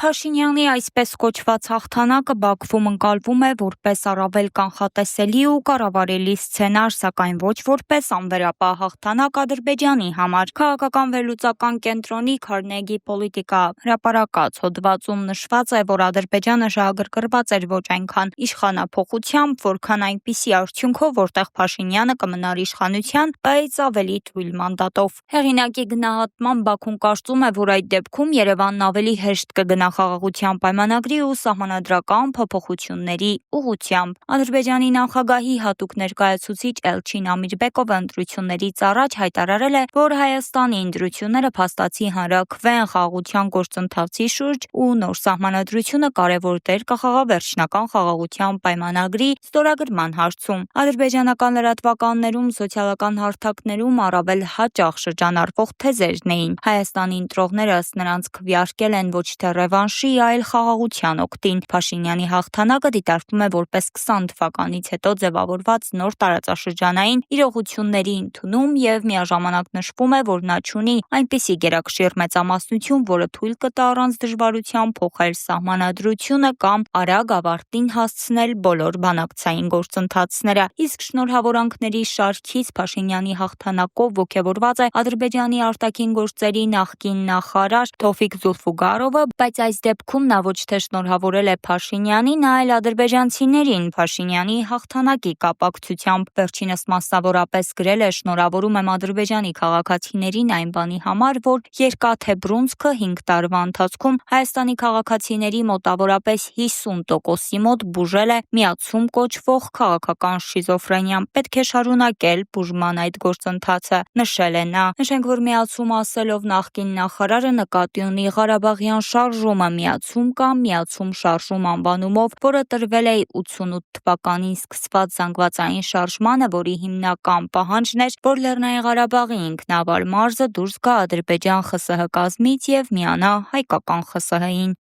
Փաշինյանի այսպես կոչված հաղթանակը Բաքվում ընկալվում է որպես առավել կանխատեսելի ու կառավարելի սցենար, սակայն ոչ որպես անվերապահ հաղթանակ Ադրբեջանի համար։ Քաղաքական վերլուծական կենտրոնի Քարնեգի պոլիտիկա հրապարակած հոդվածում նշված է, որ Ադրբեջանը շահագրգռված էր ոչ այնքան իշխանափոխությամբ, որքան այնպիսի արդյունքով, որտեղ Փաշինյանը կմնար իշխանության, բայց ավելի թույլ մանդատով։ Հեղինակի գնահատմամբ Բաքուն կարծում է, որ այդ դեպքում Երևանն ավելի հեշտ կգնա խաղաղության պայմանագրի ու սահմանադրական փոփոխությունների ուղղությամբ։ Ադրբեջանի նախագահի հատուկ ներկայացուցիչ Էլչին Ամիրբեկովը ընտրություններից առաջ հայտարարել է, որ Հայաստանի ընտրությունները փաստացի հանրաքվեն խաղաղության գործընթացի շուրջ ու նոր սահմանադրությունը կարևոր դեր կխաղա վերջնական խաղաղության պայմանագրի ստորագրման հարցում։ Ադրբեջանական լրատվականներում սոցիալական հարթակներում առավել հաճախ շրջանառվող թեզերն էին։ Հայաստանի ընտրողները ըստ նրանց քվեարկել են ոչ թե ռևանշի, այլ խաղաղության օգտին։ Փաշինյանի հաղթանակը դիտարկվում է որպես 20 թվականից հետո ձևավորված նոր տարածաշրջանային իրողությունների ընդունում եւ միաժամանակ նշվում է, որ նա չունի այնպիսի գերակշիռ մեծամասնություն, որը թույլ կտա առանց դժվարության փոխել սահմանադրությունը կամ արագ ավարտին հասցնել բոլոր բանակցային գործընթացները։ Իսկ շնորհավորանքների շարքից Փաշինյանի հաղթանակով ոգևորված է Ադրբեջանի արտաքին գործերի նախկին նախարար Թովֆիկ Զուլֆուգարովը, բայց այս դեպքում նա ոչ թե շնորհավորել է Փաշինյանին, այլ ադրբեջանցիներին Փաշինյանի հաղթանակի կապակցությամբ։ Վերջինս մասնավորապես գրել է. «Շնորհավորում եմ ադրբեջանի քաղաքացիներին այն բանի համար, որ Երկաթե Բրունսկը 5 տարվա ընթացքում Հայաստանի քաղաքացիների մոտավորապես 50%-ի մոտ բուժել է միացում կոչվող քաղաքական շիզոֆրենիան։ Պետք է շարունակել բուժման այդ գործընթացը», նշել է նա։ Նշենք, որ միացում ասելով նախկին նախարարը նկատի ունի Ղարաբաղյան շարժումը, միացում կամ միացում շարժում անվանումով, որը տրվել է 88 թվականին սկսված զանգվածային շարժմանը, որի հիմնական պահանջն էր, որ Լեռնային Ղարաբաղի ինքնավար մարզը դուրս գա Ադրբեջան ԽՍՀ կազմից եւ միանա հայկական ԽՍՀ-ին։